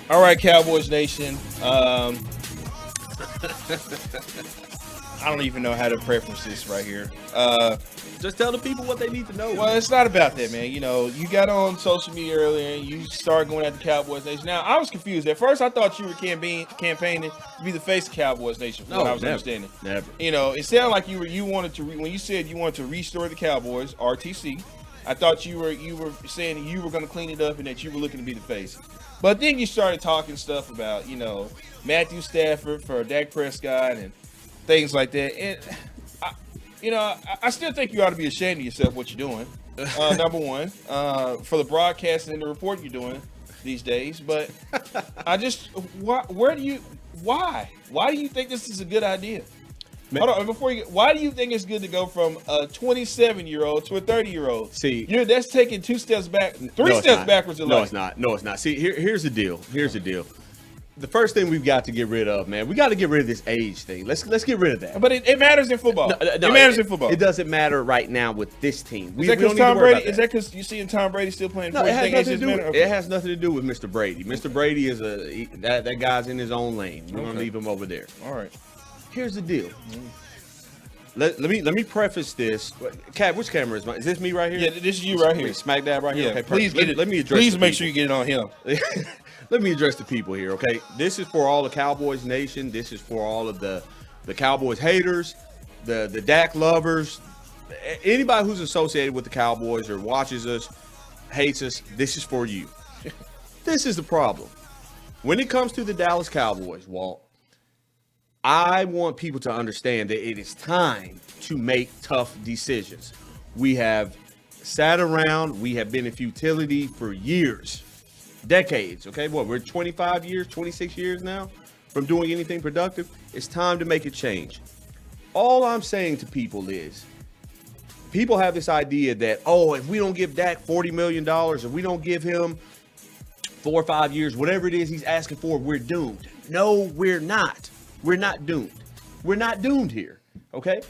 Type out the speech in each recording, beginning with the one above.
All right, Cowboys Nation. I don't even know how to preference this right here. Just tell the people what they need to know. Well, it's not about that, man. You know, you got on social media earlier and you started going at the Cowboys Nation. Now, I was confused. At first, I thought you were campaigning to be the face of Cowboys Nation. From what I was understanding. Never. You know, it sounded like you wanted to when you said you wanted to restore the Cowboys, RTC. I thought you were saying you were going to clean it up and that you were looking to be the face. But then you started talking stuff about, you know, Matthew Stafford for Dak Prescott and things like that. And I still think you ought to be ashamed of yourself what you're doing. Number one, for the broadcasting and the report you're doing these days. But why do you think this is a good idea? Hold on, why do you think it's good to go from a 27-year-old to a 30-year-old? See, that's taking 2 steps back, 3 steps backwards in life. No, it's not. See, here's the deal. The first thing we've got to get rid of, man, we got to get rid of this age thing. Let's get rid of that. But it matters in football. It matters in football. It doesn't matter right now with this team. Is that because Tom Brady? Is that because you seeing Tom Brady still playing? No, it has nothing to do. It has nothing to do with Mr. Brady. Mr. Brady is that guy's in his own lane. We're gonna leave him over there. All right. Here's the deal. Let me preface this. Cat, which camera is mine? Is this me right here? Yeah, this is you right here. Smack dab right here. Yeah, okay, please get it. Let me address. Please make sure you get it on him. Let me address the people here, okay? This is for all the Cowboys Nation. This is for all of the Cowboys haters, the Dak lovers, anybody who's associated with the Cowboys or watches us, hates us. This is for you. This is the problem. When it comes to the Dallas Cowboys, Walt, I want people to understand that it is time to make tough decisions. We have sat around. We have been in futility for years. Decades, okay? We're 25 years, 26 years now from doing anything productive. It's time to make a change. All I'm saying to people is, people have this idea that, if we don't give Dak $40 million, if we don't give him 4 or 5 years, whatever it is he's asking for, we're doomed. No, we're not. We're not doomed. We're not doomed here, okay?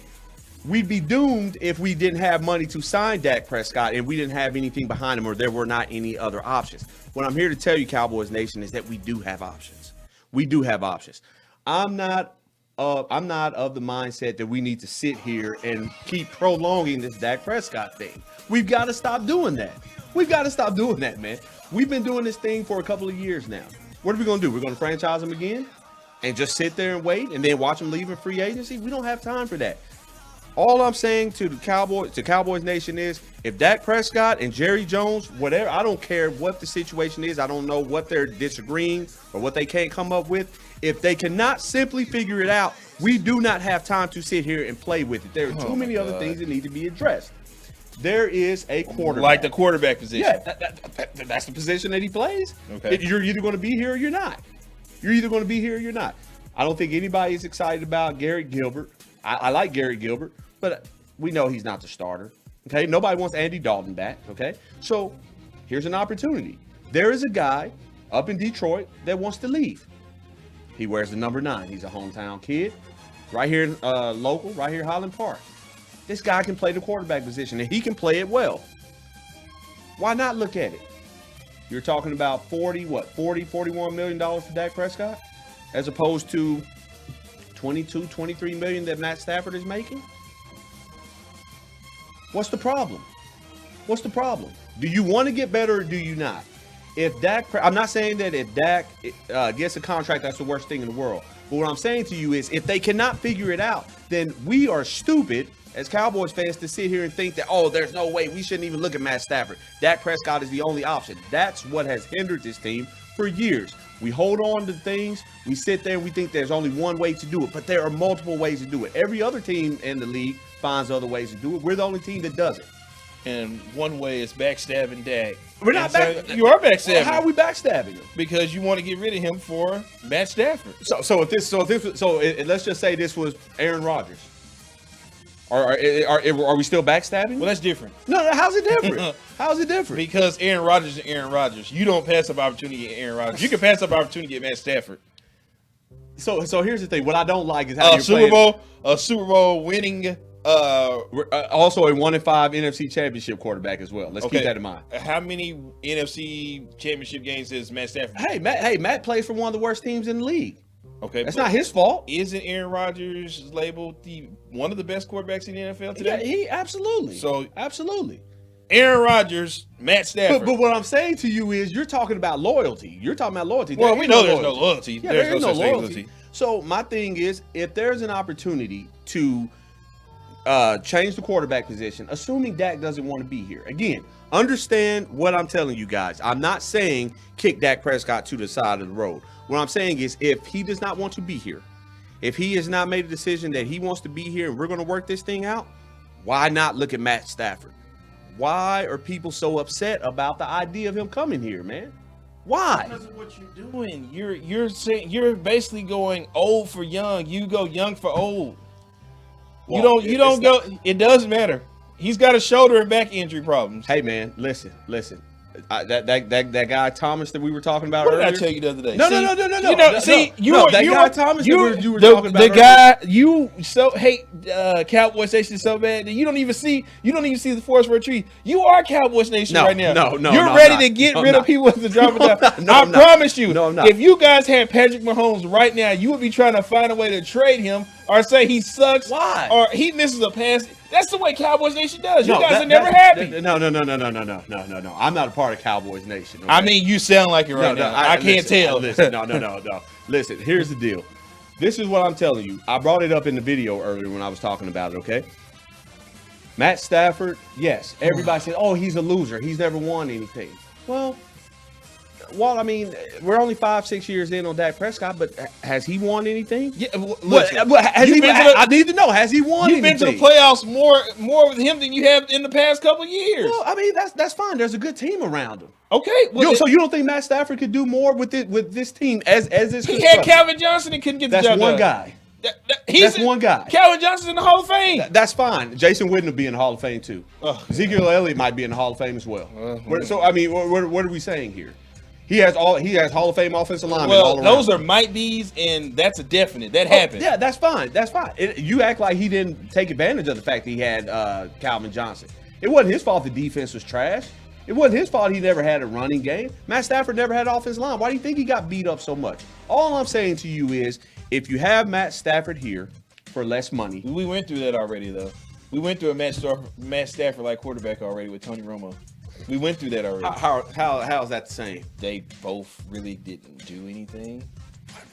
We'd be doomed if we didn't have money to sign Dak Prescott and we didn't have anything behind him or there were not any other options. What I'm here to tell you, Cowboys Nation, is that we do have options. We do have options. I'm not of the mindset that we need to sit here and keep prolonging this Dak Prescott thing. We've got to stop doing that. We've got to stop doing that, man. We've been doing this thing for a couple of years now. What are we going to do? We're going to franchise him again and just sit there and wait and then watch him leave in free agency? We don't have time for that. All I'm saying to the Cowboys Nation is, if Dak Prescott and Jerry Jones, whatever, I don't care what the situation is. I don't know what they're disagreeing or what they can't come up with. If they cannot simply figure it out, we do not have time to sit here and play with it. There are too many other things that need to be addressed. There is a quarterback. Like the quarterback position. Yeah, that's the position that he plays. Okay. You're either going to be here or you're not. You're either going to be here or you're not. I don't think anybody is excited about Garrett Gilbert. I like Garrett Gilbert, but we know he's not the starter. Okay, nobody wants Andy Dalton back. Okay, so here's an opportunity. There is a guy up in Detroit that wants to leave. He wears the number 9. He's a hometown kid, right here, local, right here, Highland Park. This guy can play the quarterback position, and he can play it well. Why not look at it? You're talking about $41 million for Dak Prescott, as opposed to 23 million that Matt Stafford is making? What's the problem? What's the problem? Do you want to get better or do you not? If Dak, I'm not saying that if Dak gets a contract, that's the worst thing in the world. But what I'm saying to you is, if they cannot figure it out, then we are stupid as Cowboys fans to sit here and think that, there's no way, we shouldn't even look at Matt Stafford. Dak Prescott is the only option. That's what has hindered this team for years. We hold on to things, we sit there and we think there's only one way to do it, but there are multiple ways to do it. Every other team in the league finds other ways to do it. We're the only team that does it. And one way is backstabbing Dak. We're not You are backstabbing. Well, how are we backstabbing him? Because you want to get rid of him for Matt Stafford. So let's just say this was Aaron Rodgers. Are we still backstabbing? Well, that's different. No, how's it different? How's it different? Because Aaron Rodgers is Aaron Rodgers. You don't pass up opportunity to get Aaron Rodgers. You can pass up opportunity to get Matt Stafford. So here's the thing. What I don't like is how a Super Bowl winning We're, also a 1-5 NFC Championship quarterback as well. Let's keep that in mind. How many NFC Championship games has Matt Stafford? Matt plays for one of the worst teams in the league. Okay, that's not his fault. Isn't Aaron Rodgers labeled one of the best quarterbacks in the NFL today? Yeah, he absolutely. So absolutely. Aaron Rodgers, Matt Stafford. But what I'm saying to you is, you're talking about loyalty. You're talking about loyalty. Well, we know there's no loyalty. Yeah, there's no loyalty. So my thing is, if there's an opportunity to change the quarterback position, assuming Dak doesn't want to be here. Again, understand what I'm telling you guys. I'm not saying kick Dak Prescott to the side of the road. What I'm saying is, if he does not want to be here, if he has not made a decision that he wants to be here and we're going to work this thing out, why not look at Matt Stafford? Why are people so upset about the idea of him coming here, man? Why? Because of what you're doing. You're saying, you're basically going old for young. You go young for old. Well, you don't go. It doesn't matter. He's got a shoulder and back injury problems. Hey man, listen. That guy Thomas that we were talking about earlier. What did I tell you the other day? No. Thomas you were talking about the guy you so hate Cowboys Nation so bad that you don't even see the forest for a tree. You are Cowboys Nation right now. You're ready to get rid of people with the drop it down. I promise you. No, I'm not. If you guys had Patrick Mahomes right now, you would be trying to find a way to trade him or say he sucks. Why? Or he misses a pass. That's the way Cowboys Nation does. You guys are never happy. No. I'm not a part of Cowboys Nation. Okay? I mean, you sound like it right now. I can't tell. Listen, no. Listen, here's the deal. This is what I'm telling you. I brought it up in the video earlier when I was talking about it, okay? Matt Stafford, yes. Everybody said, oh, he's a loser. He's never won anything. Well, I mean, we're only 5-6 years in on Dak Prescott, but has he won anything? Yeah, I need to know. Has he won anything? You've been to the playoffs more with him than you have in the past couple of years. Well, I mean, that's fine. There's a good team around him. Okay. Well, so you don't think Matt Stafford could do more with this team as this? He had Calvin Johnson and couldn't get the job done. That's one guy. That's one guy. Calvin Johnson's in the Hall of Fame. That's fine. Jason Witten will be in the Hall of Fame too. Ezekiel Elliott might be in the Hall of Fame as well. So I mean, what are we saying here? He has Hall of Fame offensive linemen all around. Those are might be's, and that's a definite. That happened. Yeah, that's fine. That's fine. You act like he didn't take advantage of the fact that he had Calvin Johnson. It wasn't his fault the defense was trash. It wasn't his fault he never had a running game. Matt Stafford never had offensive line. Why do you think he got beat up so much? All I'm saying to you is, if you have Matt Stafford here for less money. We went through that already, though. We went through a Matt Stafford-like quarterback already with Tony Romo. We went through that already. How is that the same? They both really didn't do anything.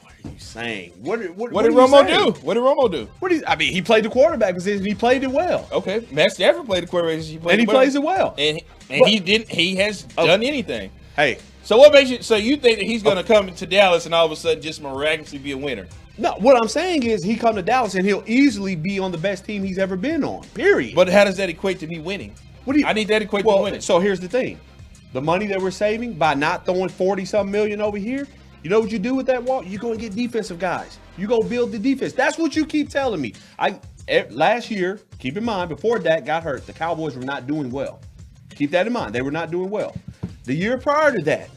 What are you saying? What did Romo do? What did Romo do? I mean, he played the quarterback position. He played it well. Okay, Matt Stafford played the quarterback position. He plays it well. And he didn't. He has done anything. Hey, so what makes you? So you think that he's going to come to Dallas and all of a sudden just miraculously be a winner? No, what I'm saying is he come to Dallas and he'll easily be on the best team he's ever been on. Period. But how does that equate to me winning? I need that equate to winning. So here's the thing. The money that we're saving by not throwing 40-something million over here, you know what you do with that, Walt? You go and get defensive guys. You go build the defense. That's what you keep telling me. Last year, keep in mind, before Dak got hurt, the Cowboys were not doing well. Keep that in mind. They were not doing well. The year prior to that,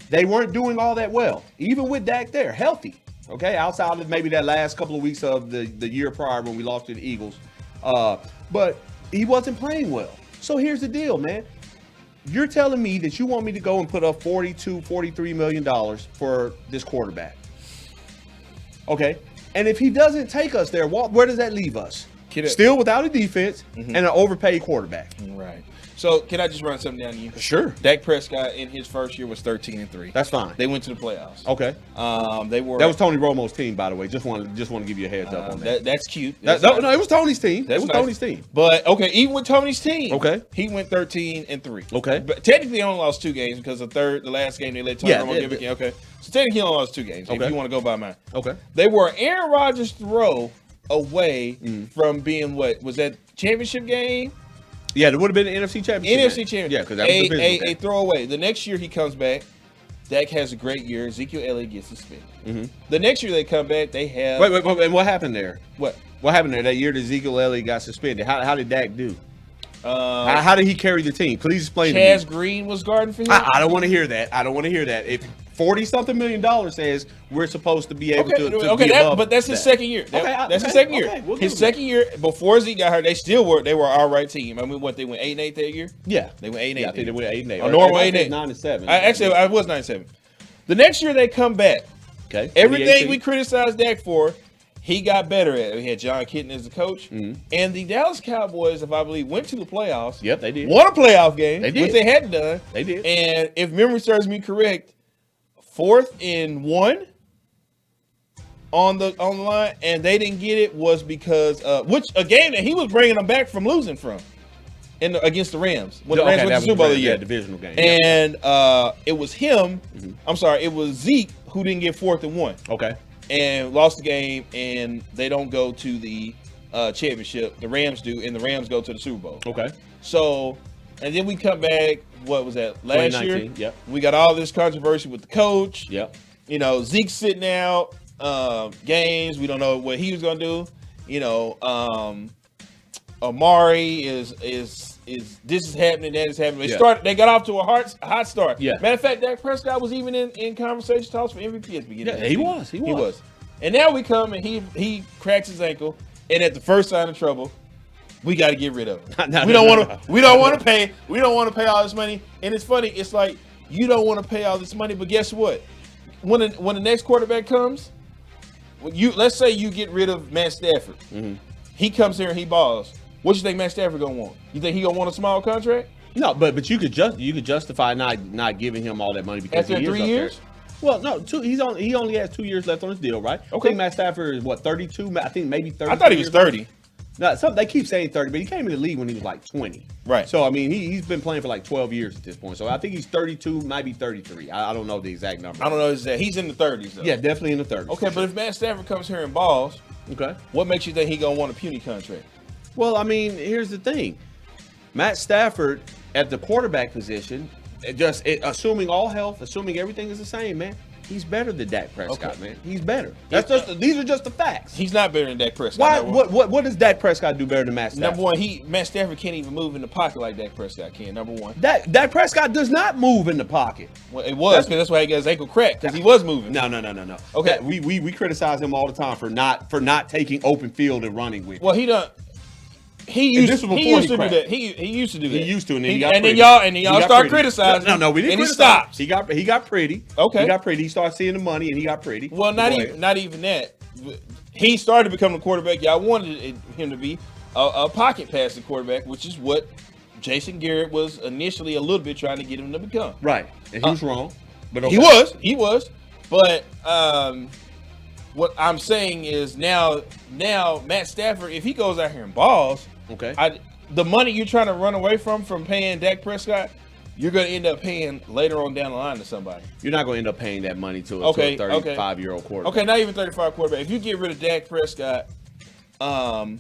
they weren't doing all that well. Even with Dak there, healthy. Okay, outside of maybe that last couple of weeks of the year prior when we lost to the Eagles. But he wasn't playing well. So here's the deal, man. You're telling me that you want me to go and put up $43 million for this quarterback. Okay. And if he doesn't take us there, where does that leave us? Still without a defense and an overpaid quarterback. Right. So can I just run something down to you? Sure. Dak Prescott in his first year was 13-3. That's fine. They went to the playoffs. Okay. They were. That was Tony Romo's team, by the way. Just want to give you a heads up on that. That's cute. No, it was Tony's team. It was nice. Tony's team. But okay, even with Tony's team, okay, he went 13-3. Okay. But technically, he only lost 2 games because the last game they let Tony Romo give it. Okay. So technically, he only lost 2 games. Okay. If you want to go by mine. Okay. They were Aaron Rodgers' throw away from being what was that championship game. Yeah, it would have been an NFC Championship. NFC Championship. Yeah, because that was a throwaway. The next year he comes back. Dak has a great year. Ezekiel Elliott gets suspended. Mm-hmm. The next year they come back, they have. Wait, and what happened there? What happened there? That year that Ezekiel Elliott got suspended. How did Dak do? How did he carry the team? Please explain to me. Chaz Green was guarding for him. I don't want to hear that. $40-something million says we're supposed to be able to okay, be above but that's his second year. That's his second year. We'll his second year before Zeke got hurt, they were all right team. I mean, they went 8-8 that year. Yeah, they went 8-8. Yeah, I think they went 8-8. A normal 8-8. 9-7. I was 9-7. The next year they come back. Okay, everything we criticized Dak for, he got better at it. We had John Kitton as the coach. Mm-hmm. And the Dallas Cowboys, if I believe, went to the playoffs. Yep, they did. Won a playoff game, they did. which they hadn't done. They did. And if memory serves me correct, 4th and 1 on the line, and they didn't get it was because which a game that he was bringing them back from losing from against the Rams when the Rams went to the Super Bowl the year. Divisional game. And it was him. Mm-hmm. I'm sorry, it was Zeke who didn't get 4th and 1. Okay. And lost the game, and they don't go to the championship. The Rams do, and the Rams go to the Super Bowl. Okay. So, and then we come back. What was that? Last year. Yep. We got all this controversy with the coach. Yep. You know, Zeke's sitting out games. We don't know what he was gonna do. You know, Amari is this is happening, that is happening. They got off to a hot start. Yeah. Matter of fact, Dak Prescott was even in conversation talks for MVP at the beginning. Yeah, he was. And now we come and he cracks his ankle, and at the first sign of trouble, we got to get rid of him. We don't want to pay all this money. And it's funny, it's like you don't want to pay all this money, but guess what? When the next quarterback comes, let's say you get rid of Matt Stafford. Mm-hmm. He comes here and he balls. What you think Matt Stafford gonna want? You think he gonna want a small contract? No, but you could justify not giving him all that money because after 3 years. Well, no, he only has 2 years left on his deal, right? Okay. I think Matt Stafford is what 32. I think maybe 30. I thought he was 30. No, they keep saying 30, but he came in the league when he was like 20. Right. So I mean, he's been playing for like 12 years at this point. So I think he's 32, might be 33. I don't know the exact number. I don't know exactly. He's in the 30s though. Yeah, definitely in the 30s. Okay, but if Matt Stafford comes here and balls, okay, what makes you think he gonna want a puny contract? Well, I mean, here's the thing. Matt Stafford at the quarterback position, assuming all health, assuming everything is the same, man, he's better than Dak Prescott, man. He's better. These are just the facts. He's not better than Dak Prescott. What does Dak Prescott do better than Matt Stafford? Number one, Matt Stafford can't even move in the pocket like Dak Prescott can. Number one. Dak Prescott does not move in the pocket. Well, it was because that's why he got his ankle cracked because he was moving. No. Okay, we criticize him all the time for not taking open field and running with. Well, he done. He used to do that. He used to do that. He used to, and then y'all start criticizing. No, we didn't. And he stopped. He got pretty. Okay. He got pretty. He started seeing the money, and he got pretty. Well, not even that. He started to become the quarterback y'all wanted him to be, a pocket passing quarterback, which is what Jason Garrett was initially a little bit trying to get him to become. Right, and he was wrong. But okay. He was. But what I'm saying is now Matt Stafford, if he goes out here and balls. Okay. The money you're trying to run away from paying Dak Prescott, you're going to end up paying later on down the line to somebody. You're not going to end up paying that money to a 35-year-old quarterback. Okay, not even 35 quarterback. If you get rid of Dak Prescott and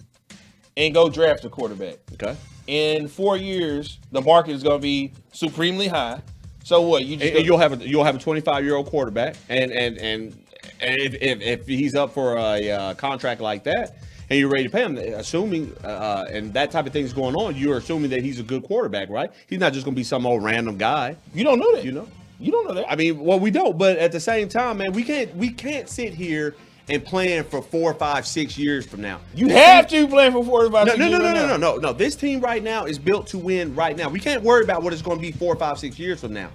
go draft a quarterback, okay, in 4 years the market is going to be supremely high. So what? You'll have a 25-year-old quarterback, and if he's up for a contract like that. And you're ready to pay him, assuming, and that type of thing is going on, you're assuming that he's a good quarterback, right? He's not just going to be some old random guy. You don't know that. You know? You don't know that. I mean, well, we don't. But at the same time, man, we can't sit here and plan for 4, 5, 6 years from now. You have to plan for 4 or 5 6 years. No. This team right now is built to win right now. We can't worry about what it's going to be 4, 5, 6 years from now.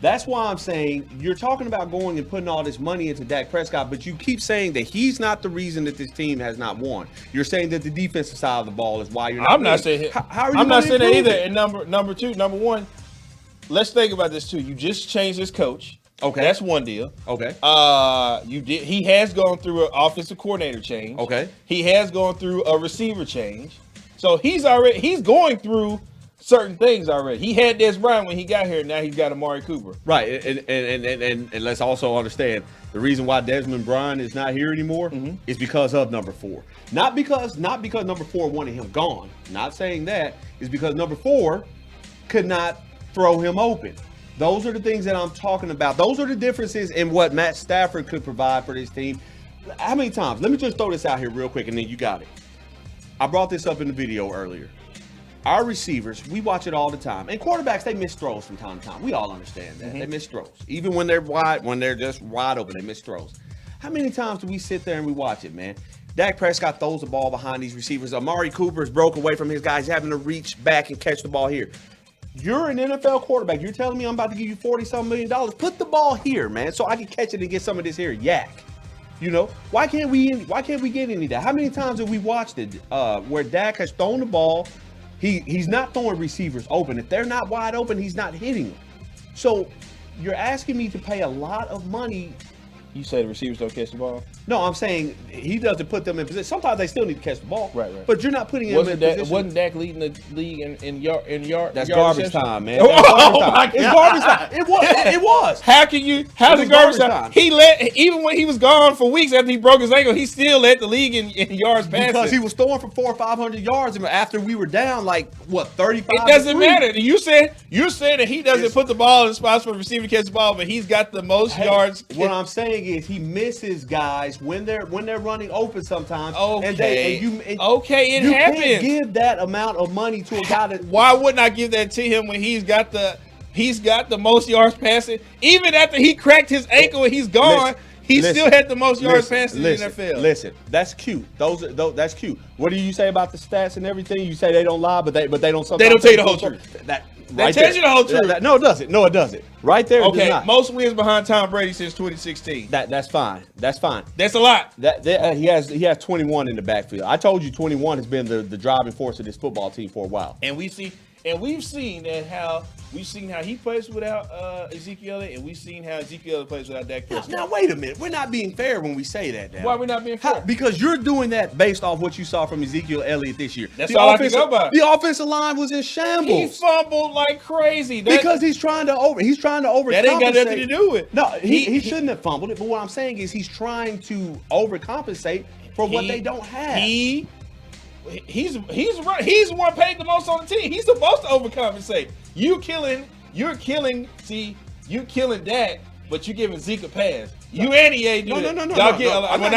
That's why I'm saying you're talking about going and putting all this money into Dak Prescott, but you keep saying that he's not the reason that this team has not won. You're saying that the defensive side of the ball is why you're not. I'm not saying. I'm not saying that either. And number one, let's think about this too. You just changed his coach. Okay, that's one deal. Okay. He has gone through an offensive coordinator change. Okay. He has gone through a receiver change. So he's going through certain things already. He had Des Bryant when he got here. Now he's got Amari Cooper. Right, and let's also understand the reason why Desmond Bryant is not here anymore is because of number 4. Not because number 4 wanted him gone. Not saying that. It's because number 4 could not throw him open. Those are the things that I'm talking about. Those are the differences in what Matt Stafford could provide for this team. How many times? Let me just throw this out here real quick, and then you got it. I brought this up in the video earlier. our receivers, we watch it all the time. And quarterbacks, they miss throws from time to time. We all understand that. They miss throws. Even when they're just wide open, they miss throws. How many times do we sit there and we watch it, man? Dak Prescott throws the ball behind these receivers. Amari Cooper is broke away from his guys, having to reach back and catch the ball here. You're an NFL quarterback. You're telling me I'm about to give you $40-some million. Put the ball here, man, so I can catch it and get some of this here yak. You know, why can't we get any of that? How many times have we watched it where Dak has thrown the ball? He's not throwing receivers open. If they're not wide open, he's not hitting them. So you're asking me to pay a lot of money. You say the receivers don't catch the ball? No, I'm saying he doesn't put them in position. Sometimes they still need to catch the ball. Right. But you're not putting him in position. Wasn't Dak leading the league in yard? That's yard garbage time, man. Oh my God. It's garbage time. It was. How's it garbage time? He even when he was gone for weeks after he broke his ankle, he still led the league in yards passing. Because he was throwing for 400 or 500 yards after we were down, 35. It doesn't matter. You said that he doesn't put the ball in the spots for the receiver to catch the ball, but he's got the most yards. What I'm saying is he misses guys when they're running open sometimes. Okay. It happens. Can't give that amount of money to a guy that. Why wouldn't I give that to him when he's got the most yards passing? Even after he cracked his ankle and he's gone, he still had the most yards passing in the NFL. Listen, that's cute. That's cute. What do you say about the stats and everything? You say they don't lie, but they don't. Sometimes they don't tell you the whole truth. That tells you the whole truth. No, it doesn't. No, it doesn't. Right there. Okay, most wins behind Tom Brady since 2016. That's fine. That's fine. That's a lot. He has 21 in the backfield. I told you 21 has been the driving force of this football team for a while. And we've seen how he plays without Ezekiel, and we've seen how Ezekiel plays without Dak Prescott. Now wait a minute. We're not being fair when we say that. Now. Why are we not being fair? Because you're doing that based off what you saw from Ezekiel Elliott this year. That's all I can go by. The offensive line was in shambles. He fumbled like crazy. Because he's trying to overcompensate. That ain't got nothing to do with it. No, he shouldn't have fumbled it. But what I'm saying is he's trying to overcompensate for what they don't have. He's the one paid the most on the team. He's supposed to overcompensate. You're killing Dak, but you're giving Zeke a pass. You and EA do that. No. Not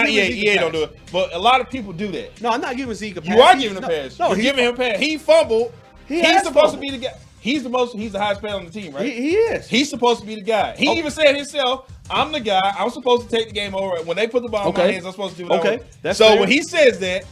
EA. EA don't do it. But a lot of people do that. No, I'm not giving Zeke a pass. You are giving a pass. No, you're giving him a pass. He fumbled. He's supposed to be the guy. He's the highest paid on the team, right? He is. He's supposed to be the guy. He even said himself, I'm the guy. I'm supposed to take the game over. When they put the ball in my hands, I'm supposed to do it. That's fair. When he says that,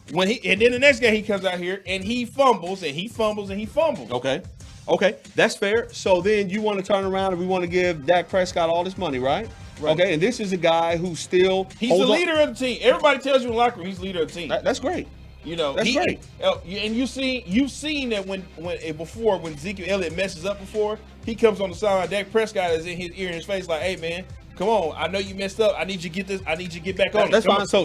and then the next game he comes out here and he fumbles and he fumbles and he fumbles. Okay, that's fair. So then you want to turn around and we want to give Dak Prescott all this money, right? Okay, and this is a guy who still he's the leader of the team. Everybody tells you in the locker room he's the leader of the team. That's great. You know, that's great. And you've seen that when Ezekiel Elliott messes up before, he comes on the sideline. Dak Prescott is in his ear and his face like, "Hey man, come on! I know you messed up. I need you to get this. I need you to get back on." That's fine. So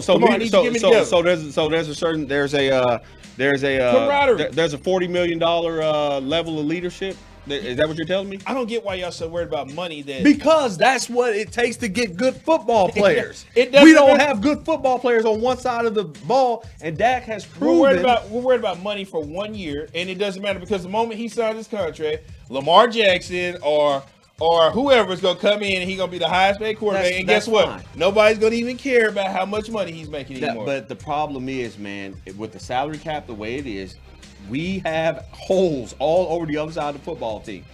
there's a $40 million level of leadership. Is that what you're telling me? I don't get why y'all so worried about money. Because that's what it takes to get good football players. We don't have good football players on one side of the ball, and Dak has proven. We're worried about money for 1 year, and it doesn't matter because the moment he signs his contract, Lamar Jackson or whoever's going to come in and he's going to be the highest paid quarterback. And guess what? Fine. Nobody's going to even care about how much money he's making anymore. But the problem is, man, with the salary cap the way it is, we have holes all over the other side of the football team.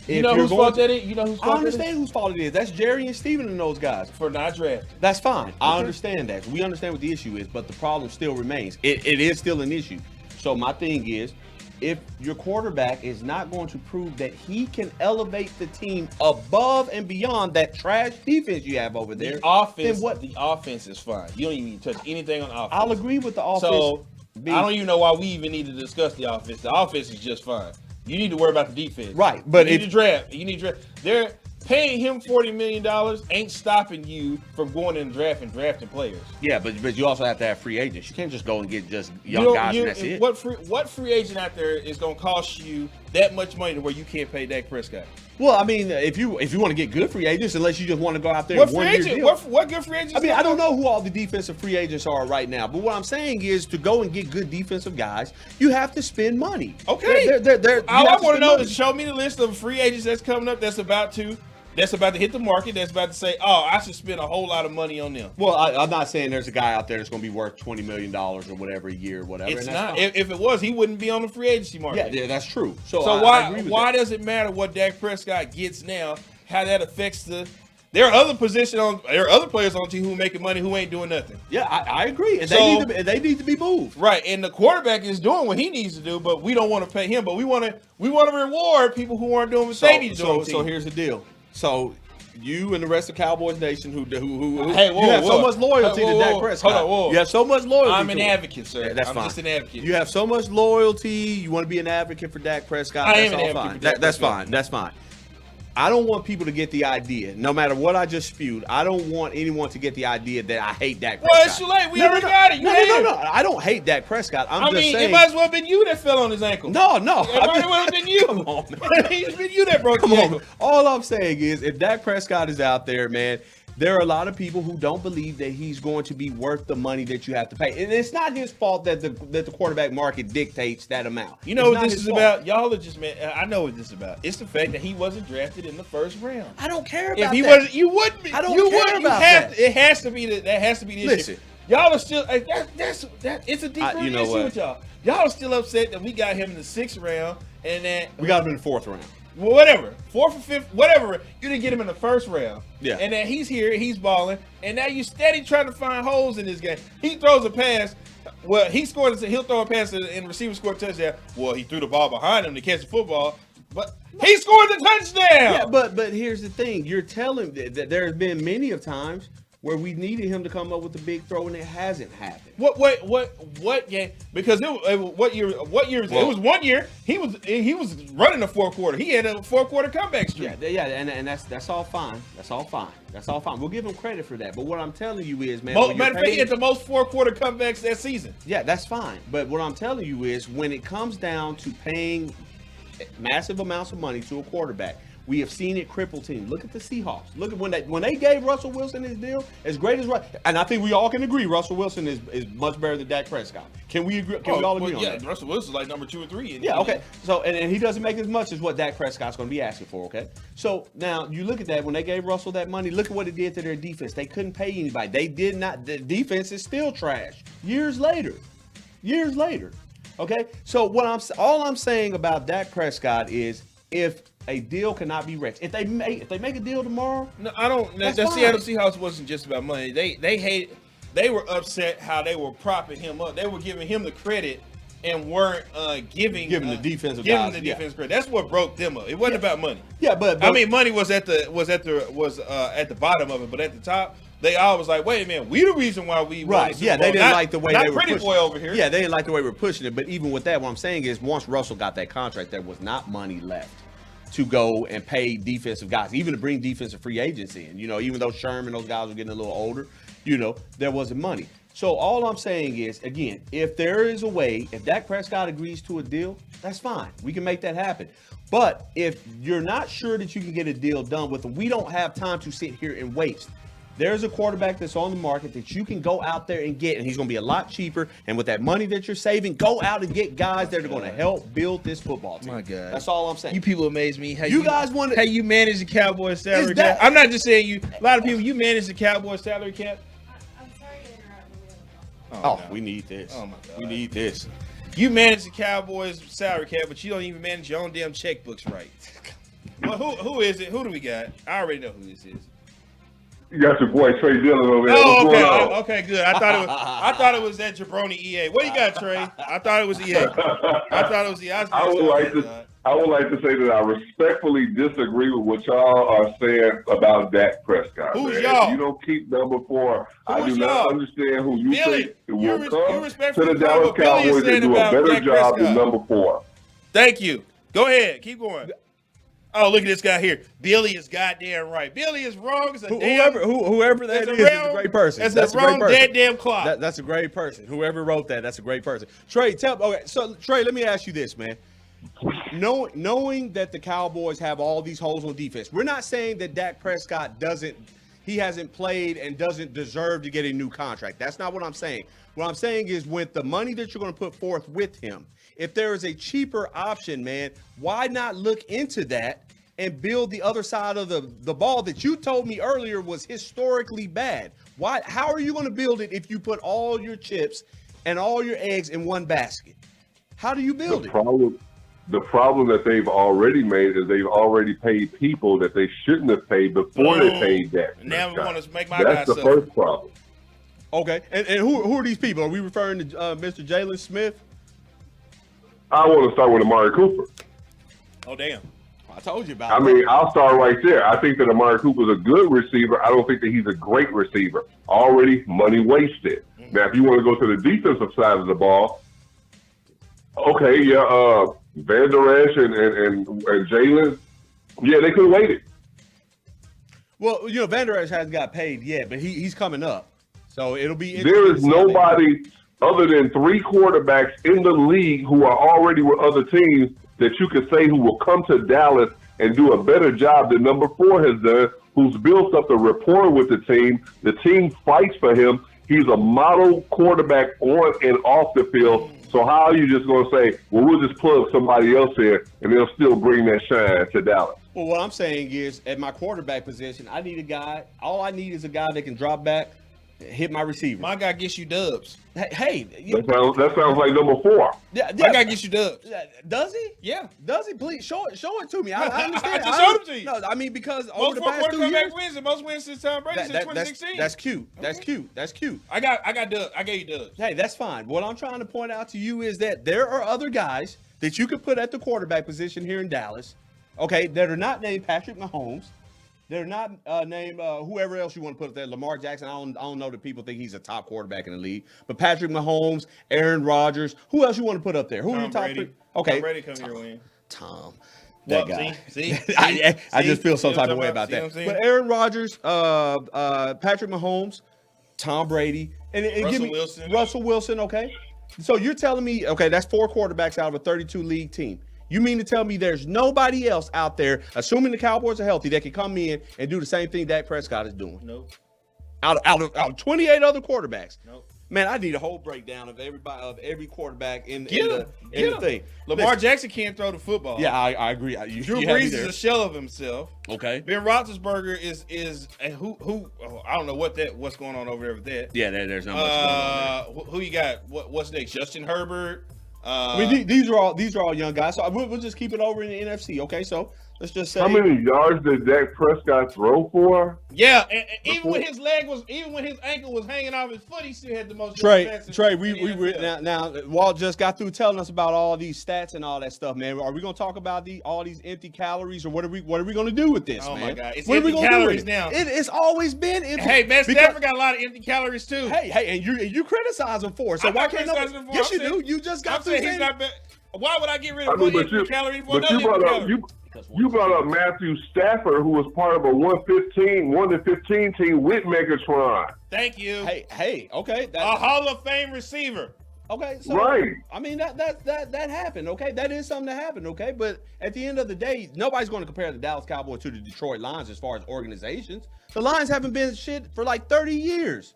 You know whose fault that is? I understand whose fault it is. That's Jerry and Steven and those guys. For not drafting. That's fine. I understand that. We understand what the issue is, but the problem still remains. It is still an issue. So my thing is, if your quarterback is not going to prove that he can elevate the team above and beyond that trash defense you have over there, the offense is fine. You don't even need to touch anything on offense. I'll agree with the offense. So I don't even know why we even need to discuss the offense. The offense is just fine. You need to worry about the defense. Right. But you need to draft. They're paying him $40 million ain't stopping you from going in and drafting players. Yeah, but you also have to have free agents. You can't just go and get just young guys and that's it. What free agent out there is going to cost you that much money to where you can't pay Dak Prescott? Well, I mean, if you want to get good free agents, unless you just want to go out there and one-year deal. What good free agents? I mean, I don't know who all the defensive free agents are right now, but what I'm saying is to go and get good defensive guys, you have to spend money. Okay. All I want to know is show me the list of free agents that's coming up that's about to that's about to hit the market. That's about to say, oh, I should spend a whole lot of money on them. Well, I'm not saying there's a guy out there that's going to be worth $20 million or whatever a year, whatever. It's not. If it was, he wouldn't be on the free agency market. Yeah, that's true. So why does it matter what Dak Prescott gets now? How that affects the? There are other players on the team who are making money who ain't doing nothing. Yeah, I agree. And they need to be moved. Right, and the quarterback is doing what he needs to do, but we don't want to pay him. But we want to reward people who aren't doing what they need to do. So here's the deal. So you and the rest of Cowboys Nation who hey, you have so much loyalty to Dak Prescott. Hold on, you have so much loyalty. I'm an advocate, sir. Yeah, I'm just an advocate. You have so much loyalty. You want to be an advocate for Dak Prescott. I am an advocate for Dak Prescott. That's fine. I don't want people to get the idea, no matter what I just spewed, I don't want anyone to get the idea that I hate Dak Prescott. Well, it's too late. We already got it. No. I don't hate Dak Prescott. I'm just saying. It might as well have been you that fell on his ankle. No. It might as well have been you. Come on, man. It's been you that broke the ankle. All I'm saying is, if Dak Prescott is out there, man, there are a lot of people who don't believe that he's going to be worth the money that you have to pay. And it's not his fault that the quarterback market dictates that amount. You know what this is about? Y'all are just, man, I know what this is about. It's the fact that he wasn't drafted in the first round. I don't care about that. If he wasn't, you wouldn't be. I don't care about that. It has to be the issue. Listen. Y'all are still, it's a deeper issue with y'all. Y'all are still upset that we got him in the 6th round and that. We got him in the 4th round. Well, whatever, 4th or 5th, whatever. You didn't get him in the 1st round. Yeah. And then he's here, he's balling, and now you steady trying to find holes in this game. He throws a pass. Well, he'll throw a pass and receiver score a touchdown. Well, he threw the ball behind him to catch the football, but he scored the touchdown. Yeah, but here's the thing: you're telling that there's been many of times where we needed him to come up with a big throw and it hasn't happened. What game? Because what year? It was 1 year. He was running the 4th quarter. He had a 4th quarter comeback streak. Yeah, and that's all fine. That's all fine. We'll give him credit for that. But what I'm telling you is, man, matter of fact, he had the most 4th quarter comebacks that season. Yeah, that's fine. But what I'm telling you is, when it comes down to paying massive amounts of money to a quarterback, we have seen it cripple teams. Look at the Seahawks. Look at when they gave Russell Wilson his deal, as great as and I think we all can agree Russell Wilson is much better than Dak Prescott. Can we agree? Can we all agree on that? Yeah, Russell Wilson's like number 2 or 3. Yeah, okay. So and he doesn't make as much as what Dak Prescott's going to be asking for. Okay. So now you look at that. When they gave Russell that money, look at what it did to their defense. They couldn't pay anybody. They did not. The defense is still trash. Years later. Okay. So all I'm saying about Dak Prescott is, if a deal cannot be reached, if they make a deal tomorrow, no, I don't. The Seattle Seahawks wasn't just about money. They were upset how they were propping him up. They were giving him the credit and weren't giving the defensive credit. That's what broke them up. It wasn't about money. Yeah, but I mean, money was at the bottom of it, but at the top, they always like, wait a minute, we the reason why we right. Yeah, they didn't like the way they were pretty pushing boy over here. Yeah, they didn't like the way we were pushing it. But even with that, what I'm saying is, once Russell got that contract, there was not money left to go and pay defensive guys, even to bring defensive free agents in. Even though Sherman, those guys were getting a little older, there wasn't money. So all I'm saying is, again, if there is a way, if Dak Prescott agrees to a deal, that's fine. We can make that happen. But if you're not sure that you can get a deal done with him, we don't have time to sit here and waste. There's a quarterback that's on the market that you can go out there and get, and he's going to be a lot cheaper. And with that money that you're saving, go out and get guys that are going to help build this football team. My God, that's all I'm saying. You people amaze me. How you guys want how you manage the Cowboys salary cap? I'm not just saying you. A lot of people, you manage the Cowboys salary cap. I'm sorry to interrupt. Oh, we need this. Oh my God, we need this. You manage the Cowboys salary cap, but you don't even manage your own damn checkbooks right. Well, who is it? Who do we got? I already know who this is. You got your boy Trey Dillon over there. Oh, okay. Okay, good. I thought it was that jabroni EA. What you got, Trey? I thought it was EA. I would like to say that I respectfully disagree with what y'all are saying about Dak Prescott. Who's y'all? If you don't keep number 4, I do y'all? not understand who you Billy, think will come to to the Dallas Cowboys and do a better job than number 4. Thank you. Go ahead. Keep going. Oh, look at this guy here. Billy is goddamn right. Billy is wrong. It's whoever that is a great person. That's a wrong goddamn clock. That's a great person. Whoever wrote that's a great person. Trey, Trey, let me ask you this, man. Knowing that the Cowboys have all these holes on defense, we're not saying that Dak Prescott hasn't played and doesn't deserve to get a new contract. That's not what I'm saying. What I'm saying is, with the money that you're going to put forth with him, if there is a cheaper option, man, why not look into that and build the other side of the ball that you told me earlier was historically bad? Why? How are you going to build it if you put all your chips and all your eggs in one basket? How do you build it? The problem that they've already made is they've already paid people that they shouldn't have paid before they paid that. Now we want to make my guy That's the suffer. first problem. Okay, and who are these people? Are we referring to Mr. Jalen Smith? I want to start with Amari Cooper. Oh, damn. I told you about I mean, I'll start right there. I think that Amari Cooper's a good receiver. I don't think that he's a great receiver. Already money wasted. Now, if you want to go to the defensive side of the ball, okay, yeah, Van Der Esch and Jalen, yeah, they could have waited. Well, you know, Van Der Esch hasn't got paid yet, but he's coming up. So it'll be There is nobody other than 3 quarterbacks in the league who are already with other teams that you could say who will come to Dallas and do a better job than number 4 has done, who's built up a rapport with the team. The team fights for him. He's a model quarterback on and off the field. So how are you just going to say, well, we'll just plug somebody else here and they'll still bring that shine to Dallas? Well, what I'm saying is, at my quarterback position, I need a guy. All I need is a guy that can drop back, hit my receiver. My guy gets you dubs. Hey, That sounds like number 4. yeah, My guy gets you dubs. does he? Yeah. Does he? Please show it to me. I understand. I just showed it to you. No, I mean, because over Most the fourth past quarter 2 years, comeback wins and most wins since Tom Brady since 2016. that's cute. That's Okay. cute. That's cute. I got dubs. I gave you dubs. Hey, that's fine. What I'm trying to point out to you is that there are other guys that you could put at the quarterback position here in Dallas, okay, that are not named Patrick Mahomes. They're not named whoever else you want to put up there. Lamar Jackson, I don't know that people think he's a top quarterback in the league. But Patrick Mahomes, Aaron Rodgers, who else you want to put up there? Who are your top Brady. 3? Okay. Tom Brady come here to win. Tom. That Well, guy. see? I just feel some See what type I'm of way talking about See what I'm that. saying? But Aaron Rodgers, Patrick Mahomes, Tom Brady, and give Russell me Wilson. Russell Wilson, okay? So you're telling me, okay, that's 4 quarterbacks out of a 32 league team. You mean to tell me there's nobody else out there, assuming the Cowboys are healthy, that can come in and do the same thing Dak Prescott is doing? Nope. Out of 28 other quarterbacks. Nope. Man, I need a whole breakdown of every quarterback in Get the him. thing. Lamar Listen, Jackson can't throw the football. yeah, I agree. Drew you have me Brees is there. a shell of himself. Okay. Ben Roethlisberger is and who I don't know what's going on over there with that. Yeah, there's not much going on there. Who you got? What's next? Justin Herbert. I mean, these are all young guys. So we'll just keep it over in the NFC. Okay, so let's just say How many yards did Dak Prescott throw for? Yeah, and even when his ankle was hanging off his foot, he still had the most. Trey, we were now. Walt just got through telling us about all these stats and all that stuff, man. Are we gonna talk about all these empty calories, or what are we gonna do with this, Oh man? my God, it's what are we empty gonna do calories with it? now. It's always been empty. Hey, Matt Because- Stafford got a lot of empty calories too. Hey, and you criticize him for it. So I'm why not can't criticizing nobody? him for it. Yes, I'm you saying- do. You just got I'm through saying he's saying not bad. Why would I get rid of I mean, one but you empty calorie for but another you brought empty up calorie? you brought up Matthew Stafford, who was part of a 1-15 team with Megatron. Thank you. Hey, okay, A Hall of Fame receiver. okay, so Right. I mean that happened, okay? That is something that happened, okay? But at the end of the day, nobody's going to compare the Dallas Cowboys to the Detroit Lions as far as organizations. The Lions haven't been shit for like 30 years.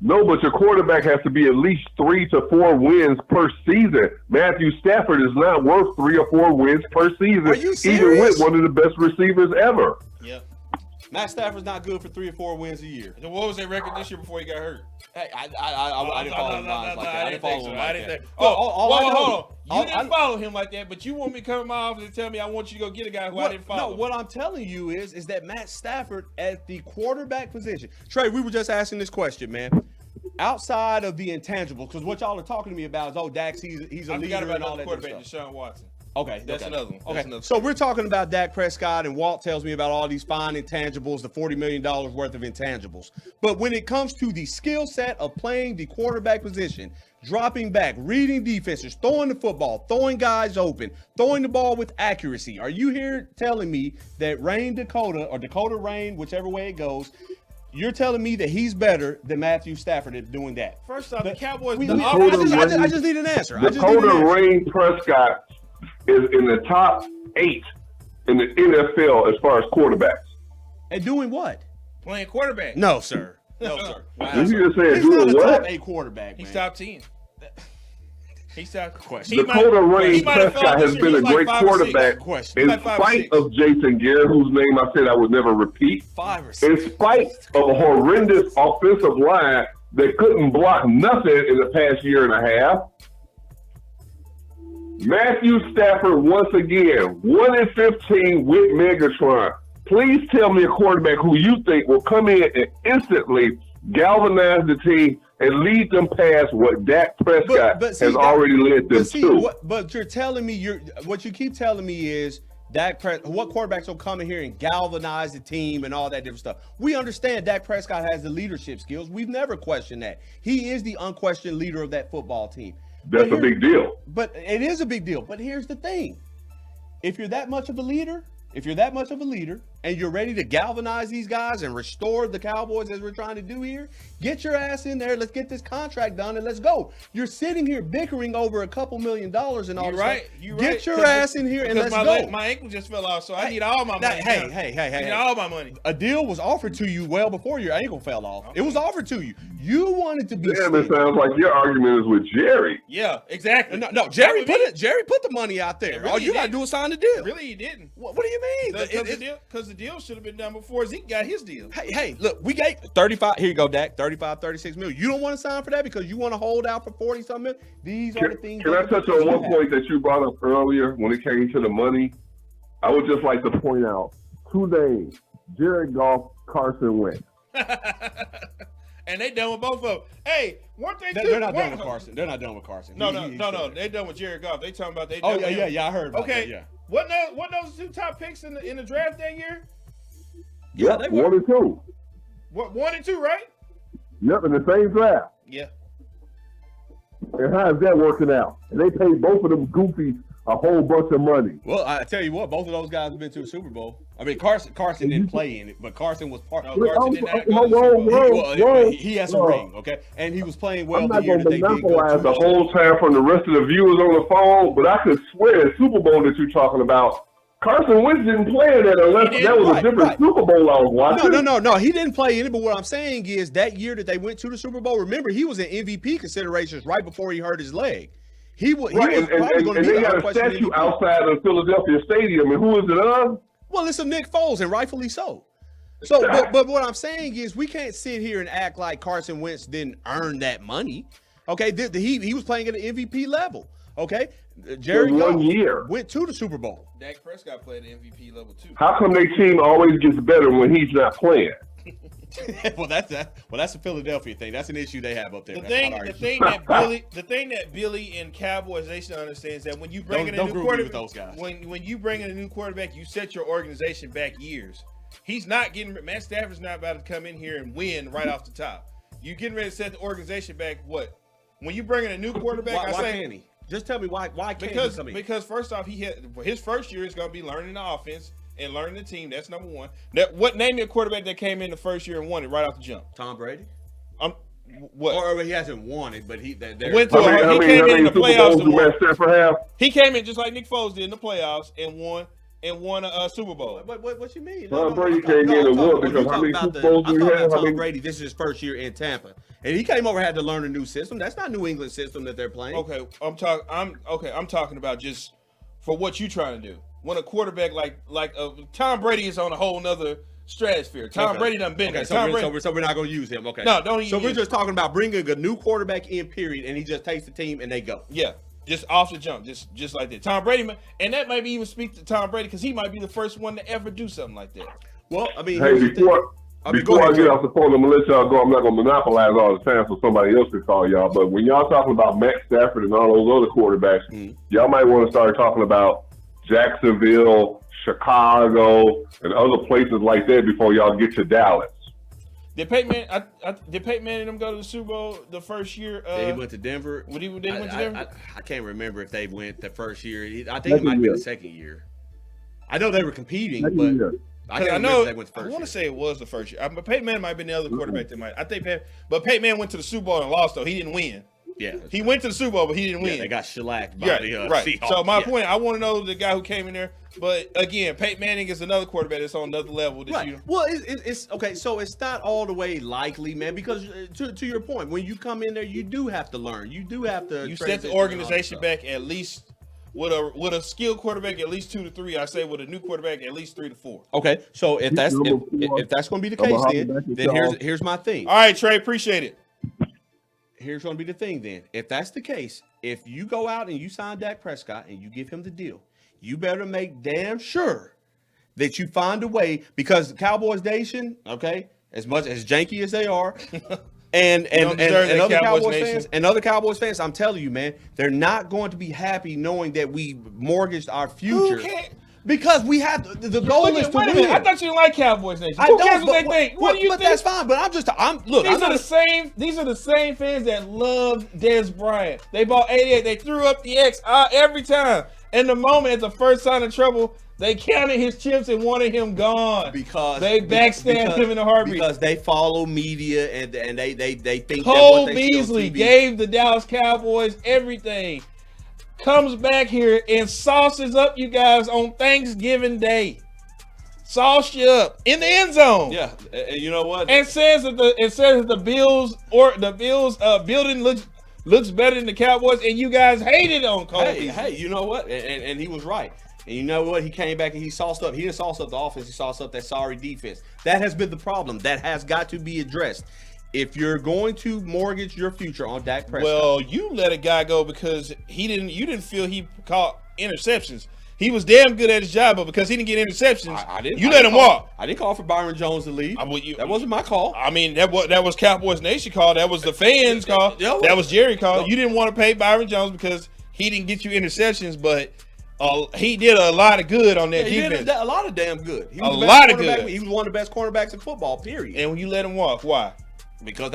No, but your quarterback has to be at least 3 to 4 wins per season. Matthew Stafford is not worth 3 or 4 wins per season, Are you even serious? with one of the best receivers ever. Yep. Matt Stafford's not good for 3 or 4 wins a year. So what was their record this year before he got hurt? Hey, I didn't follow him like that. I didn't follow him like that. Hold on. You all didn't follow him like that, but you want me to come to my office and tell me I want you to go get a guy who I didn't follow. No, what I'm telling you is that Matt Stafford at the quarterback position. Trey, we were just asking this question, man. Outside of the intangibles, because what y'all are talking to me about is, Dax, he's a I leader forgot about and all another that good quarterback, stuff. Deshaun Watson. Okay, That's another one. That's Okay, another so we're talking about Dak Prescott, and Walt tells me about all these fine intangibles, the $40 million worth of intangibles. But when it comes to the skill set of playing the quarterback position, dropping back, reading defenses, throwing the football, throwing guys open, throwing the ball with accuracy, are you here telling me that Rain Dakota, or Dakota Rain, whichever way it goes, you're telling me that he's better than Matthew Stafford at doing that? First off, the Cowboys. I just need an answer. Dakota Rain Prescott is in the top 8 in the NFL as far as quarterbacks. And doing what? Playing quarterback. No, sir. No, sir. You just said He's not doing a top what? 8 quarterback, He's man. top 10. He's out. Dakota Rain Prescott has been a great quarterback in spite of Jason Garrett, whose name I said I would never repeat. 5 or In 6. spite of a horrendous offensive line that couldn't block nothing in the past year and a half. Matthew Stafford, once again, 1-15 with Megatron. Please tell me a quarterback who you think will come in and instantly galvanize the team and lead them past what Dak Prescott has already led them to. But you're telling me, what you keep telling me is what quarterbacks will come in here and galvanize the team and all that different stuff. We understand Dak Prescott has the leadership skills. We've never questioned that. He is the unquestioned leader of that football team. That's a big deal. But it is a big deal. But here's the thing. If you're that much of a leader, and you're ready to galvanize these guys and restore the Cowboys as we're trying to do here, get your ass in there. Let's get this contract done and let's go. You're sitting here bickering over a couple $1 million and all this stuff. You're get right. your ass in here and let's go. My ankle just fell off, so I need all my money. Hey. I need all my money. A deal was offered to you well before your ankle fell off. Okay. It was offered to you. You wanted to be. Damn, it sounds like your argument is with Jerry. Yeah, exactly. No, Jerry put the money out there. Really, all you got to do is sign the deal. Really, he didn't. What do you mean? Because the deal should have been done before Zeke got his deal. Hey, look, we gave 35. Here you go, Dak. 35, 36 million. You don't want to sign for that because you want to hold out for 40-something million? These are the things. Can I touch on one point that you brought up earlier when it came to the money? I would just like to point out 2 names: Jared Goff, Carson Wentz. And they done with both of them. Hey, weren't they? They're not done with Carson. They're not done with Carson. No. They done with Jared Goff. They talking about they. Oh yeah. I heard. About okay. That, yeah. What those 2 top picks in the draft that year? Yeah, 1 and 2. What 1 and 2, right? Yep, in the same draft. Yeah. And how is that working out? And they paid both of them goofies a whole bunch of money. Well, I tell you what, both of those guys have been to a Super Bowl. I mean, Carson didn't play in it, but Carson was part. No, Carson did not go to the Super Bowl. He has a ring, okay, and he was playing well the year that they did go to monopolize the whole time from the rest of the viewers on the phone, but I could swear the Super Bowl that you're talking about, Carson Wentz didn't play in that unless that was a different Super Bowl I was watching. No. He didn't play in it, but what I'm saying is that year that they went to the Super Bowl, remember, he was in MVP considerations right before he hurt his leg. He was probably going to be they got a statue MVP. outside of Philadelphia Stadium, and who is it of? Well, it's of Nick Foles, and rightfully so. So, but what I'm saying is we can't sit here and act like Carson Wentz didn't earn that money. Okay, he was playing at an MVP level. Okay, Jerry Goff went to the Super Bowl. Dak Prescott played at MVP level too. How come their team always gets better when he's not playing? Well, that's a Philadelphia thing. That's an issue they have up there. The thing that Billy and Cowboys Nation understands that when you bring in a new quarterback, those guys. When you bring in a new quarterback, you set your organization back years. He's not getting. Matt Stafford's not about to come in here and win right off the top. You getting ready to set the organization back. What? When you bring in a new quarterback, why can't he? Just tell me why can't he come in? Because first off, his first year is going to be learning the offense and learning the team. That's number one. Name me a quarterback that came in the first year and won it right off the jump. Tom Brady. What? Or he hasn't won it, but he came in in the playoffs and won. He came in just like Nick Foles did in the playoffs and won a Super Bowl. What you mean? Tom Brady came in and won because how many Super Bowls do we have? Tom Brady, this is his first year in Tampa, and he came over had to learn a new system. That's not New England system that they're playing. Okay, I'm talking about just for what you trying to do. When a quarterback like Tom Brady is on a whole nother stratosphere. Tom Brady done been there. So we're not going to use him. Okay. No, don't use him. So we're just talking about bringing a new quarterback in, period, and he just takes the team and they go. Yeah, just off the jump, just like that. Tom Brady, and that might even speak to Tom Brady because he might be the first one to ever do something like that. Well, I mean, hey, before I get off the phone, I'm going to let y'all go. I'm not going to monopolize all the time so somebody else can call y'all. But when y'all talking about Matt Stafford and all those other quarterbacks, y'all might want to start talking about Jacksonville, Chicago, and other places like that before y'all get to Dallas. Did Peyton Manning and them go to the Super Bowl the first year? He went to Denver. They went to Denver? I can't remember if they went the first year. I think it might be the second year. I know they were competing, but I can't remember if they went the first year. I want to say it was the first year. But Peyton Manning might have been the other quarterback that might. But Peyton Manning went to the Super Bowl and lost, though. He didn't win. Yeah. He went to the Super Bowl, but he didn't win. They got shellacked by Yeah, the right. Seahawks. So my Yeah. point, I want to know the guy who came in there. But again, Peyton Manning is another quarterback that's on another level. That Right. you, Well, it's okay. So it's not all the way likely, man. Because to your point, when you come in there, you do have to learn. You do have to. you set the organization back at least with a skilled quarterback at least 2 to 3. I say with a new quarterback at least 3 to 4. Okay. So if that's Number four. if that's going to be the I'm case, gonna holler back at then y'all. here's my thing. All right, Trey, appreciate it. Here's going to be the thing. Then, if that's the case, if you go out and you sign Dak Prescott and you give him the deal, you better make damn sure that you find a way, because Cowboys Nation, okay, as much as janky as they are, and don't deserve that, other Cowboys Cowboys Nation. fans and other Cowboys fans, I'm telling you, man, they're not going to be happy knowing that we mortgaged our future. Who can't? Because we have the goal is to Wait a win. minute. I thought you didn't like Cowboys Nation. I Who don't, cares what but- they think? What do you but think? that's fine. But look. These I'm are not the same. These are the same fans that love Dez Bryant. They bought 88. They threw up the X every time. And the moment at the first sign of trouble, they counted his chips and wanted him gone. because they backstabbed him in a heartbeat. Because they follow media and they think Cole that what they see on Beasley TV gave the Dallas Cowboys everything. Comes back here and sauces up you guys on Thanksgiving Day. Sauce you up in the end zone. Yeah, and you know what? And says that the Bills building looks better than the Cowboys, and you guys hated on Cole Beasley. Hey, you know what? And he was right. And you know what? He came back and he sauced up. He didn't sauce up the offense. He sauced up that sorry defense. That has been the problem. That has got to be addressed. If you're going to mortgage your future on Dak Prescott, Well, you let a guy go because you didn't feel he caught interceptions. He was damn good at his job, but because he didn't get interceptions, you let him walk. I didn't call for Byron Jones to leave. That wasn't my call. I mean, that was Cowboys Nation call. That was the fans call. That was Jerry call. You didn't want to pay Byron Jones because he didn't get you interceptions, but he did a lot of good on that He defense. did a lot of damn good. He was A the best lot of cornerback. good. He was one of the best cornerbacks in football, period. And when you let him walk, why? Because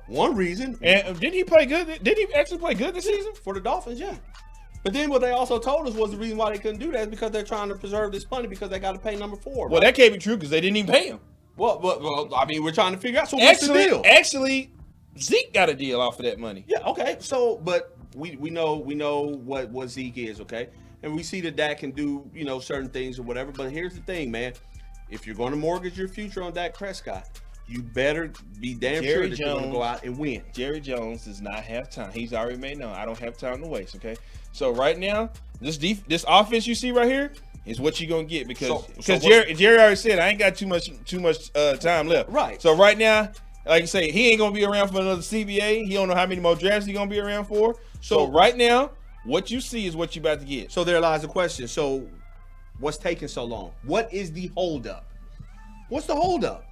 one reason. And did he play good? Did he actually play good this season? For the Dolphins, yeah. But then what they also told us was the reason why they couldn't do that is because they're trying to preserve this money because they got to pay number 4. Well, right? that can't be true because they didn't even pay him. Well, I mean, we're trying to figure out. So what's the deal? Actually, Zeke got a deal off of that money. Yeah, okay. So, but we know what Zeke is, okay? And we see that Dak can do, certain things or whatever. But here's the thing, man. If you're going to mortgage your future on Dak Prescott, you better be damn sure that you're going to go out and win. Jerry Jones does not have time. He's already made known. I don't have time to waste, okay? So right now, this offense you see right here is what you're going to get because Jerry already said I ain't got too much time left. Right. So right now, like I say, he ain't going to be around for another CBA. He don't know how many more drafts he's going to be around for. So right now, what you see is what you're about to get. So there lies the question. So what's taking so long? What is the holdup? What's the holdup?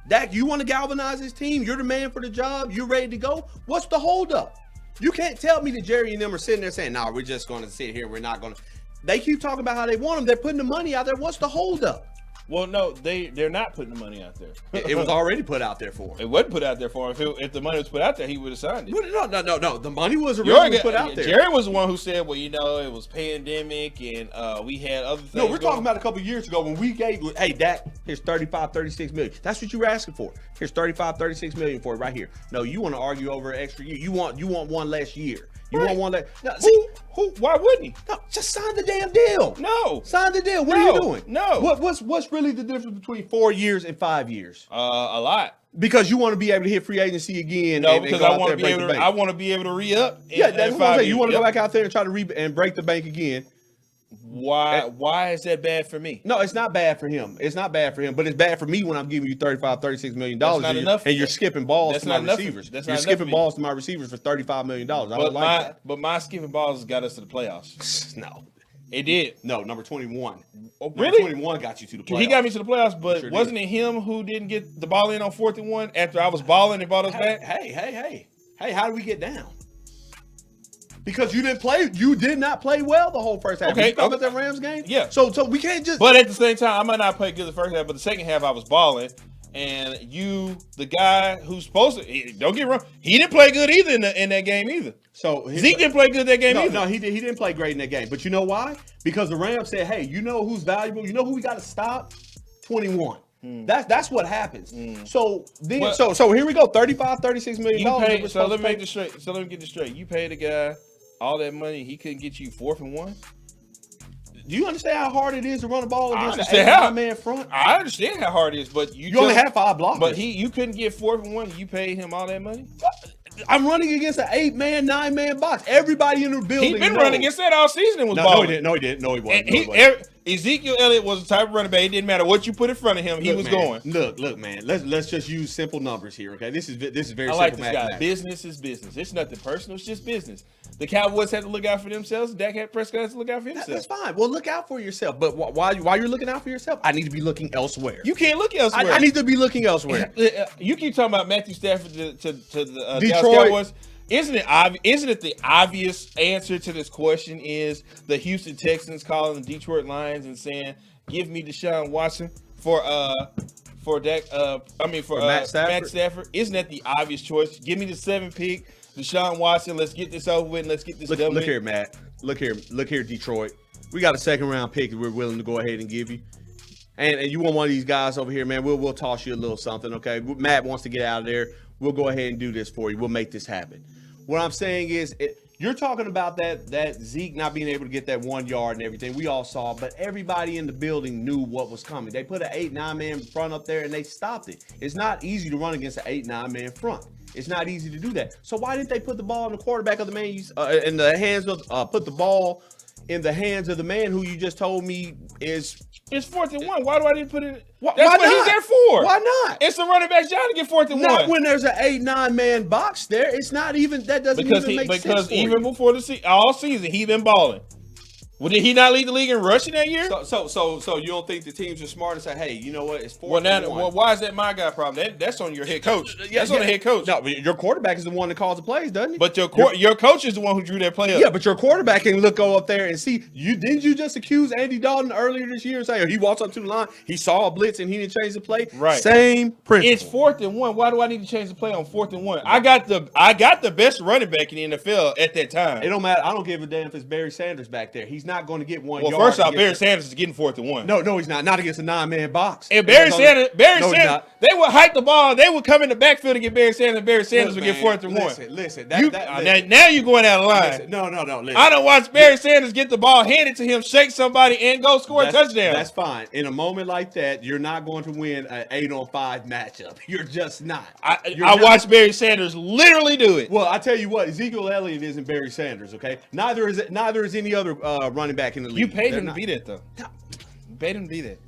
Dak, you want to galvanize this team? You're the man for the job. You're ready to go. What's the holdup? You can't tell me that Jerry and them are sitting there saying, "No, we're just going to sit here. We're not going to." They keep talking about how they want them. They're putting the money out there. What's the holdup? Well, no, they're not putting the money out there. It was already put out there for him. It wasn't put out there for him. If the money was put out there, he would have signed it. No. The money was originally put out there. Jerry was the one who said, well, it was pandemic and we had other things. No, we're talking about a couple of years ago when we gave, hey, Dak, here's 35, 36 million. That's what you were asking for. Here's 35, 36 million for it right here. No, you want to argue over an extra year. You want one less year. You want one less. No, Who? Why wouldn't he? No, just sign the damn deal. No. Sign the deal. What are you doing? No. What's really the difference between 4 years and 5 years? A lot. Because you want to be able to hit free agency again. No, and because go I out want there to and be break able the to. bank. I want to be able to re-up. Yeah, that's what I'm saying. You want to go Yep. back out there and try to and break the bank again. Why is that bad for me? No, it's not bad for him. It's not bad for him, but it's bad for me when I'm giving you $35, $36 million That's not enough. and you're skipping balls That's to my not enough. receivers. That's You're not enough skipping for me. balls to my receivers for $35 million. I don't like that. But my skipping balls has got us to the playoffs. No. It did. No, number 21. Number Really? 21 got you to the playoffs. He got me to the playoffs, but Sure wasn't it him who didn't get the ball in on 4th and 1 after I was balling and brought us back? Hey, how did we get down? Because you did not play well the whole first half. Okay, You talking about that Rams game? Yeah. So we can't just. But at the same time, I might not play good the first half, but the second half I was balling. And you, the guy who's supposed to, don't get me wrong, he didn't play good either in that game either. So Zeke didn't play good that game either. No, he didn't play great in that game. But you know why? Because the Rams said, hey, you know who's valuable? You know who we got to stop? 21. That's what happens. So then, Well, so here we go, $35-36 million. You paid, so let me make this straight. So let me get this straight. You paid a guy all that money, he couldn't get you 4th and 1. Do you understand how hard it is to run a ball against an an 8-9-man front? I understand how hard it is, but you only have 5 blockers. But you couldn't get 4th and 1. You paid him all that money. I'm running against an 8-man, 9-man box. Everybody in the building. He's been running against that all season and was balling. balling. No, he wasn't. Ezekiel Elliott was the type of running back. It didn't matter what you put in front of him, he was going. Look, man. Let's just use simple numbers here, okay? This is very simple. I like this guy. Business is business. It's nothing personal. It's just business. The Cowboys have to look out for themselves. Dak Prescott has to look out for himself. That's fine. Well, look out for yourself. But while you're looking out for yourself, I need to be looking elsewhere. You can't look elsewhere. I need to be looking elsewhere. You keep talking about Matthew Stafford to the Detroit. Dallas Cowboys. Isn't it the obvious answer to this question is the Houston Texans calling the Detroit Lions and saying, "Give me Deshaun Watson for Matt Stafford." Isn't that the obvious choice? Give me the 7th pick, Deshaun Watson. Let's get this over with. And let's get this done. Look here, Matt. Look here, Detroit. We got a 2nd-round pick that we're willing to go ahead and give you. And you want one of these guys over here, man? We'll toss you a little something, okay? Matt wants to get out of there. We'll go ahead and do this for you. We'll make this happen. What I'm saying is, you're talking about that Zeke not being able to get that 1 yard and everything. We all saw, but everybody in the building knew what was coming. They put an 8-9-man front up there and they stopped it. It's not easy to run against an 8-9-man front. It's not easy to do that. So why didn't they put the ball in the quarterback of the man in the hands of put the ball in the hands of the man who you just told me is. It's 4th and 1. Why do I didn't put it? Why That's what not? he's there for. Why not? It's the running back's job to get 4th and 1. Not when there's an 8-9-man box there. It's not even that doesn't even make sense. Because even before all season, he's been balling. Well, did he not lead the league in rushing that year? So you don't think the teams are smart and say, hey, you know what? It's 4th and 1. Well, why is that my guy problem? That's on your head coach. That's on the head coach. No, your quarterback is the one that calls the plays, doesn't he? But your coach is the one who drew that play up. Yeah, but your quarterback can go up there and see. Didn't you just accuse Andy Dalton earlier this year and say he walks up to the line, he saw a blitz and he didn't change the play? Right. Same principle. It's 4th and 1. Why do I need to change the play on 4th and 1? I got the best running back in the NFL at that time. It don't matter. I don't give a damn if it's Barry Sanders back there. He's not going to get 1 yard. Well, first off, Barry Sanders is getting 4th and 1. No, he's not. Not against a 9-man box. And Barry Sanders, they would hike the ball. They would come in the backfield to get Barry Sanders, and Barry Sanders would get 4th and 1. Listen. Now you're going out of line. No. Listen. I don't watch Barry Sanders get the ball handed to him, shake somebody, and go score a touchdown. That's fine. In a moment like that, you're not going to win an 8-on-5 matchup. You're just not. I watched Barry Sanders literally do it. Well, I tell you what, Ezekiel Elliott isn't Barry Sanders. Okay, neither is any other running back in the league. You paid him to be that though. You paid him to be that.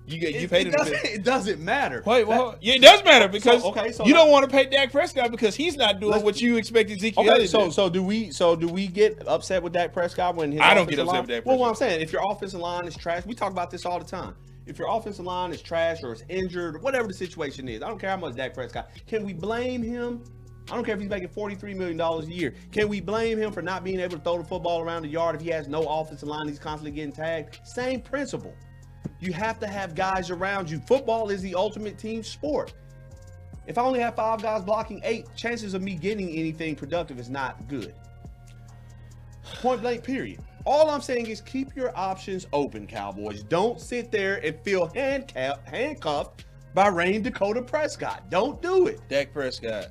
You paid him to be that. It doesn't matter. It does matter because so you don't want to pay Dak Prescott because he's not doing what you expect Ezekiel Elliott to do. So do we get upset with Dak Prescott when his I don't get upset with Dak Prescott. Well, what I'm saying, if your offensive line is trash, we talk about this all the time. If your offensive line is trash or is injured or whatever the situation is, I don't care how much Dak Prescott. Can we blame him? I don't care if he's making $43 million a year. Can we blame him for not being able to throw the football around the yard if he has no offensive line? He's constantly getting tagged. Same principle. You have to have guys around you. Football is the ultimate team sport. If I only have 5 guys blocking 8, chances of me getting anything productive is not good. Point blank, period. All I'm saying is keep your options open, Cowboys. Don't sit there and feel handcuffed by Rain Dakota Prescott. Don't do it. Dak Prescott.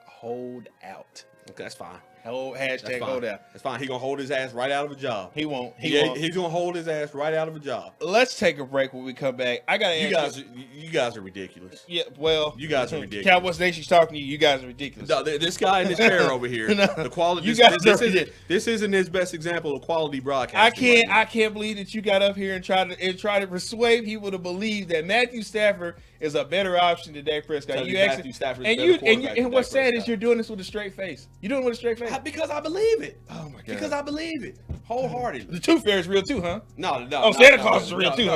#hold out. Okay, that's fine. #hold out. That's fine. He's going to hold his ass right out of a job. He won't. He's going to hold his ass right out of a job. Let's take a break when we come back. I got to answer. You guys are ridiculous. Yeah, well. You guys are ridiculous. Cowboys Nation's talking to you. You guys are ridiculous. No, this guy in this chair over here. The quality. This isn't his best example of quality broadcasting. I can't believe that you got up here and tried to persuade people to believe that Matthew Stafford is a better option than Dak Prescott. Matthew Stafford and what's sad is you're doing this with a straight face. You're doing it with a straight face. Because I believe it. Oh my God. Because I believe it wholeheartedly. The Tooth Fairy is real too, huh? No. Oh, Santa Claus is real too, huh?